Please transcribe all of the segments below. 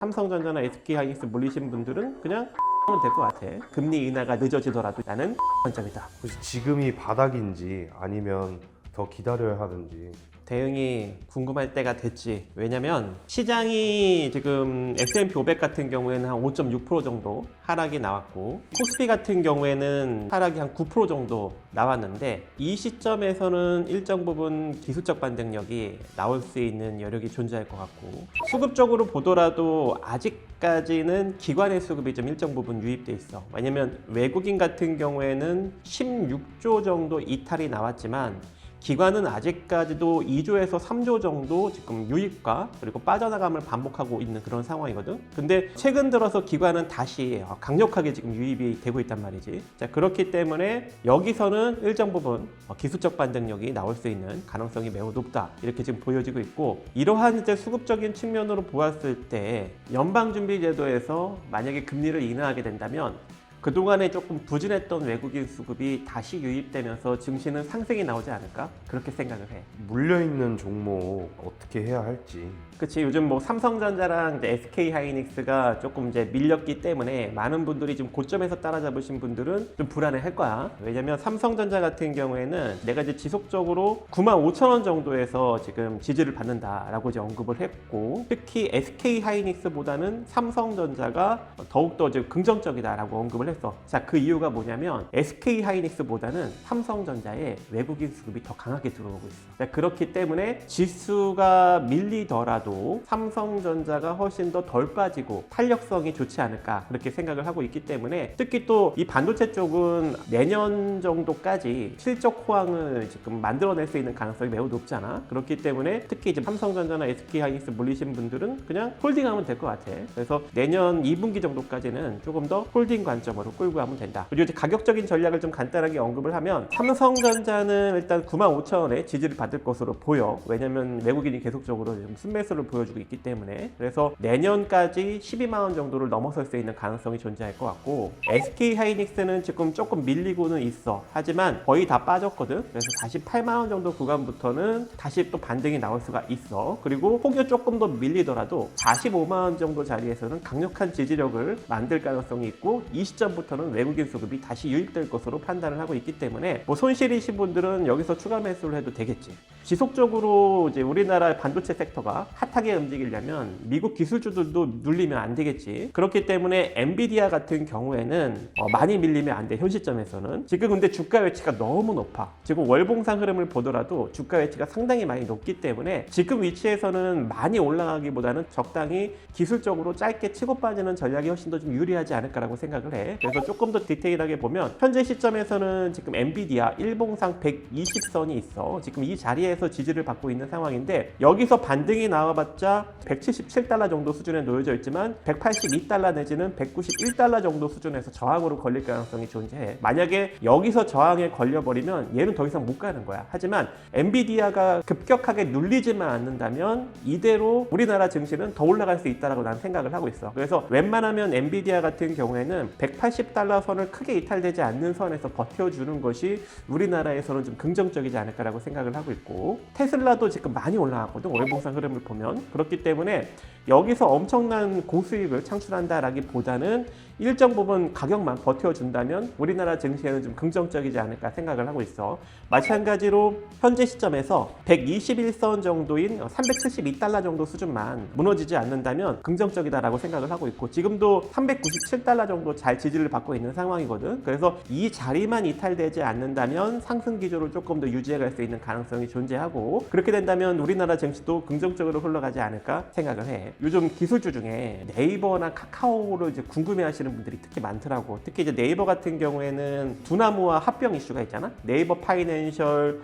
삼성전자나 SK하이닉스 물리신 분들은 그냥 하면 될 것 같아. 금리 인하가 늦어지더라도 나는 관점이다. 혹시 지금이 바닥인지 아니면 더 기다려야 하는지. 대응이 궁금할 때가 됐지. 왜냐면 시장이 지금 S&P 500 같은 경우에는 한 5.6% 정도 하락이 나왔고, 코스피 같은 경우에는 하락이 한 9% 정도 나왔는데, 이 시점에서는 일정 부분 기술적 반등력이 나올 수 있는 여력이 존재할 것 같고, 수급적으로 보더라도 아직까지는 기관의 수급이 좀 일정 부분 유입돼 있어. 왜냐면 외국인 같은 경우에는 16조 정도 이탈이 나왔지만 기관은 아직까지도 2조에서 3조 정도 지금 유입과 그리고 빠져나감을 반복하고 있는 그런 상황이거든. 근데 최근 들어서 기관은 다시 강력하게 지금 유입이 되고 있단 말이지. 자, 그렇기 때문에 여기서는 일정 부분 기술적 반등력이 나올 수 있는 가능성이 매우 높다, 이렇게 지금 보여지고 있고, 이러한 이제 수급적인 측면으로 보았을 때 연방준비제도에서 만약에 금리를 인하하게 된다면 그동안에 조금 부진했던 외국인 수급이 다시 유입되면서 증시는 상승이 나오지 않을까? 그렇게 생각을 해. 물려있는 종목 어떻게 해야 할지. 그치, 요즘 뭐 삼성전자랑 이제 SK하이닉스가 조금 이제 밀렸기 때문에 많은 분들이 지금 고점에서 따라잡으신 분들은 좀 불안해 할 거야. 왜냐면 삼성전자 같은 경우에는 내가 이제 지속적으로 95,000원 정도에서 지금 지지를 받는다라고 이제 언급을 했고, 특히 SK하이닉스보다는 삼성전자가 더욱더 이제 긍정적이다라고 언급을 했어. 자, 그 이유가 뭐냐면 SK하이닉스보다는 삼성전자에 외국인 수급이 더 강하게 들어오고 있어. 자, 그렇기 때문에 지수가 밀리더라도 삼성전자가 훨씬 더 덜 빠지고 탄력성이 좋지 않을까, 그렇게 생각을 하고 있기 때문에, 특히 또 이 반도체 쪽은 내년 정도까지 실적 호황을 지금 만들어낼 수 있는 가능성이 매우 높잖아. 그렇기 때문에 특히 이제 삼성전자나 SK하이닉스 물리신 분들은 그냥 홀딩하면 될 것 같아. 그래서 내년 2분기 정도까지는 조금 더 홀딩 관점으로 끌고 가면 된다. 그리고 이제 가격적인 전략을 좀 간단하게 언급을 하면, 삼성전자는 일단 95,000원에 지지를 받을 것으로 보여. 왜냐면 외국인이 계속적으로 좀 순매수를 보여주고 있기 때문에. 그래서 내년까지 12만 원 정도를 넘어설 수 있는 가능성이 존재할 것 같고, SK하이닉스는 지금 조금 밀리고는 있어. 하지만 거의 다 빠졌거든. 그래서 48만 원 정도 구간부터는 다시 또 반등이 나올 수가 있어. 그리고 혹여 조금 더 밀리더라도 45만 원 정도 자리에서는 강력한 지지력을 만들 가능성이 있고, 이 시점부터는 외국인 수급이 다시 유입될 것으로 판단을 하고 있기 때문에 뭐 손실이신 분들은 여기서 추가 매수를 해도 되겠지. 지속적으로 이제 우리나라 반도체 섹터가 핫하게 움직이려면 미국 기술주들도 눌리면 안 되겠지. 그렇기 때문에 엔비디아 같은 경우에는 많이 밀리면 안 돼, 현 시점에서는. 지금 근데 주가 외치가 너무 높아. 지금 월봉상 흐름을 보더라도 주가 외치가 상당히 많이 높기 때문에 지금 위치에서는 많이 올라가기보다는 적당히 기술적으로 짧게 치고 빠지는 전략이 훨씬 더 좀 유리하지 않을까라고 생각을 해. 그래서 조금 더 디테일하게 보면 현재 시점에서는 지금 엔비디아 일봉상 120선이 있어. 지금 이 자리에서 지지를 받고 있는 상황인데, 여기서 반등이 나와봤자 177달러 정도 수준에 놓여져 있지만 182달러 내지는 191달러 정도 수준에서 저항으로 걸릴 가능성이 존재해. 만약에 여기서 저항에 걸려버리면 얘는 더 이상 못 가는 거야. 하지만 엔비디아가 급격하게 눌리지만 않는다면 이대로 우리나라 증시는 더 올라갈 수 있다고 난 생각을 하고 있어. 그래서 웬만하면 엔비디아 같은 경우에는 180달러 선을 크게 이탈되지 않는 선에서 버텨주는 것이 우리나라에서는 좀 긍정적이지 않을까라고 생각을 하고 있고, 테슬라도 지금 많이 올라갔거든, 월봉상 흐름을 보면. 그렇기 때문에 여기서 엄청난 고수익을 창출한다라기보다는 일정 부분 가격만 버텨준다면 우리나라 증시에는 좀 긍정적이지 않을까 생각을 하고 있어. 마찬가지로 현재 시점에서 121선 정도인 372달러 정도 수준만 무너지지 않는다면 긍정적이다라고 생각을 하고 있고, 지금도 397달러 정도 잘 지지를 받고 있는 상황이거든. 그래서 이 자리만 이탈되지 않는다면 상승 기조를 조금 더 유지해 갈 수 있는 가능성이 존재하고, 그렇게 된다면 우리나라 증시도 긍정적으로 흘러가지 않을까 생각을 해. 요즘 기술주 중에 네이버나 카카오를 이제 궁금해하시는 분들이 특히 많더라고. 특히 이제 네이버 같은 경우에는 두나무와 합병 이슈가 있잖아. 네이버 파이낸셜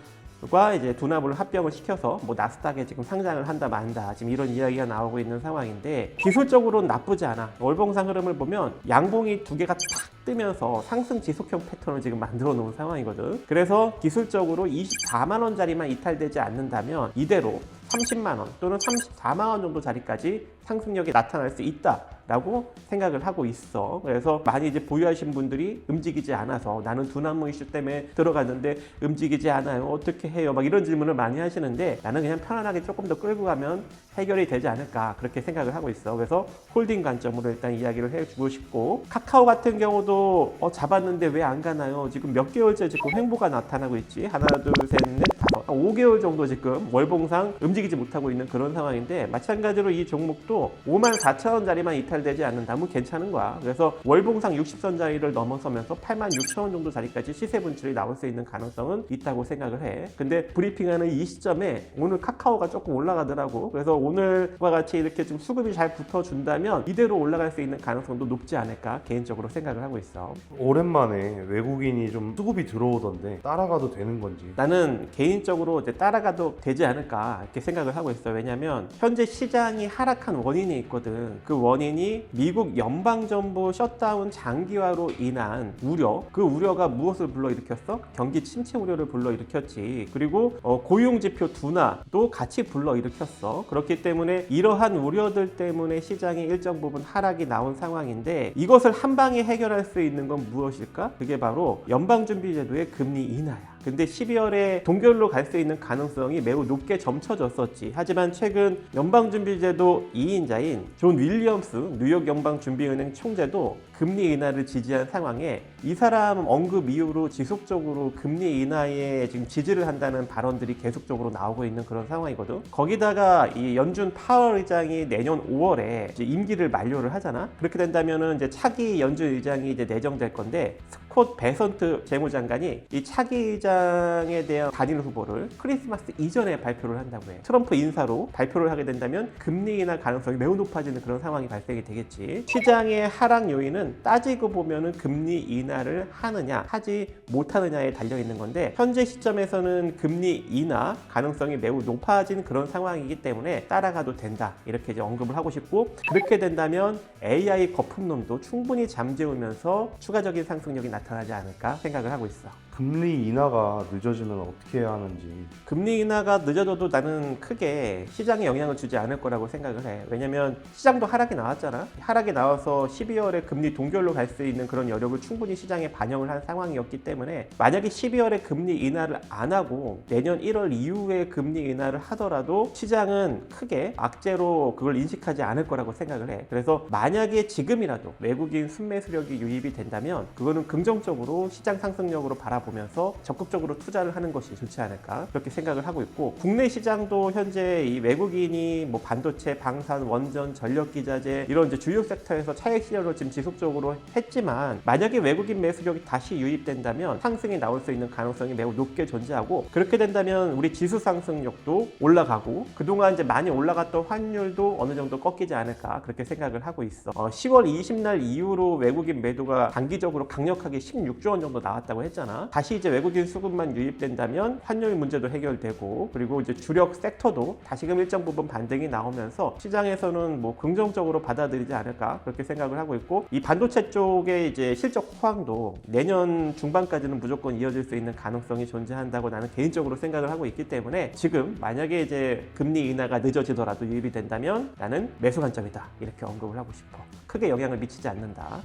과 이제 두나무를 합병을 시켜서 뭐 나스닥에 지금 상장을 한다 만다, 지금 이런 이야기가 나오고 있는 상황인데, 기술적으로는 나쁘지 않아. 월봉상 흐름을 보면 양봉이 두 개가 탁 뜨면서 상승 지속형 패턴을 지금 만들어 놓은 상황이거든. 그래서 기술적으로 24만 원짜리만 이탈되지 않는다면 이대로 30만 원 또는 34만 원 정도 자리까지 상승력이 나타날 수 있다 않을까라고 생각을 하고 있어. 그래서 많이 이제 보유하신 분들이 움직이지 않아서 나는 두나무 이슈 때문에 들어갔는데 움직이지 않아요. 어떻게 해요? 막 이런 질문을 많이 하시는데 나는 그냥 편안하게 조금 더 끌고 가면 해결이 되지 않을까 그렇게 생각을 하고 있어. 그래서 홀딩 관점으로 일단 이야기를 해주고 싶고, 카카오 같은 경우도 잡았는데 왜 안 가나요? 지금 몇 개월째 지금 횡보가 나타나고 있지. 하나 둘 셋 넷 다섯 5개월 정도 지금 월봉상 움직이지 못하고 있는 그런 상황인데, 마찬가지로 이 종목도 54,000원짜리만 이탈되지 않는다면 괜찮은 거야. 그래서 월봉상 60선짜리를 넘어서면서 86,000원 정도 자리까지 시세 분출이 나올 수 있는 가능성은 있다고 생각을 해. 근데 브리핑하는 이 시점에 오늘 카카오가 조금 올라가더라고. 그래서 오늘과 같이 이렇게 좀 수급이 잘 붙어준다면 이대로 올라갈 수 있는 가능성도 높지 않을까 개인적으로 생각을 하고 있어. 오랜만에 외국인이 좀 수급이 들어오던데 따라가도 되는 건지. 나는 개인적으로 이제 따라가도 되지 않을까 이렇게 생각을 하고 있어. 왜냐면 현재 시장이 하락한 원인이 있거든. 그 원인이 미국 연방정부 셧다운 장기화로 인한 우려, 그 우려가 무엇을 불러일으켰어? 경기 침체 우려를 불러일으켰지. 그리고 고용지표 둔화도 같이 불러일으켰어. 그렇기 때문에 이러한 우려들 때문에 시장이 일정 부분 하락이 나온 상황인데, 이것을 한 방에 해결할 수 있는 건 무엇일까? 그게 바로 연방준비제도의 금리 인하야. 근데 12월에 동결로 갈 수 있는 가능성이 매우 높게 점쳐졌었지. 하지만 최근 연방준비제도 2인자인 존 윌리엄스 뉴욕 연방준비은행 총재도 금리 인하를 지지한 상황에, 이 사람 언급 이후로 지속적으로 금리 인하에 지금 지지를 한다는 발언들이 계속적으로 나오고 있는 그런 상황이거든. 거기다가 이 연준 파월 의장이 내년 5월에 이제 임기를 만료를 하잖아. 그렇게 된다면은 이제 차기 연준 의장이 이제 내정될 건데, 스콧 베선트 재무장관이 이 차기 의장에 대한 단일 후보를 크리스마스 이전에 발표를 한다고 해. 트럼프 인사로 발표를 하게 된다면 금리 인하 가능성이 매우 높아지는 그런 상황이 발생이 되겠지. 시장의 하락 요인은 따지고 보면은 금리 인하를 하느냐 하지 못하느냐에 달려 있는 건데, 현재 시점에서는 금리 인하 가능성이 매우 높아진 그런 상황이기 때문에 따라가도 된다 이렇게 이제 언급을 하고 싶고, 그렇게 된다면 AI 거품론도 충분히 잠재우면서 추가적인 상승력이 나타나지 않을까 생각을 하고 있어. 금리 인하가 늦어지면 어떻게 해야 하는지. 금리 인하가 늦어져도 나는 크게 시장에 영향을 주지 않을 거라고 생각을 해. 왜냐면 시장도 하락이 나왔잖아. 하락이 나와서 12월에 금리 동결로 갈 수 있는 그런 여력을 충분히 시장에 반영을 한 상황이었기 때문에, 만약에 12월에 금리 인하를 안 하고 내년 1월 이후에 금리 인하를 하더라도 시장은 크게 악재로 그걸 인식하지 않을 거라고 생각을 해. 그래서 만약에 지금이라도 외국인 순매수력이 유입이 된다면 그거는 긍정적으로 시장 상승력으로 바라보면서 적극적으로 투자를 하는 것이 좋지 않을까 그렇게 생각을 하고 있고, 국내 시장도 현재 이 외국인이 뭐 반도체, 방산, 원전, 전력기자재 이런 이제 주요 섹터에서 차익 실현을 지금 지속적으로 했지만, 만약에 외국인 매수력이 다시 유입된다면 상승이 나올 수 있는 가능성이 매우 높게 존재하고, 그렇게 된다면 우리 지수 상승력도 올라가고 그동안 이제 많이 올라갔던 환율도 어느 정도 꺾이지 않을까 그렇게 생각을 하고 있어. 10월 20날 이후로 외국인 매도가 단기적으로 강력하게 16조 원 정도 나왔다고 했잖아. 다시 이제 외국인 수급만 유입된다면 환율 문제도 해결되고, 그리고 이제 주력 섹터도 다시금 일정 부분 반등이 나오면서 시장에서는 뭐 긍정적으로 받아들이지 않을까 그렇게 생각을 하고 있고, 이 반도체 쪽의 이제 실적 호황도 내년 중반까지는 무조건 이어질 수 있는 가능성이 존재한다고 나는 개인적으로 생각을 하고 있기 때문에, 지금 만약에 이제 금리 인하가 늦어지더라도 유입이 된다면 나는 매수 관점이다 이렇게 언급을 하고 싶어. 크게 영향을 미치지 않는다.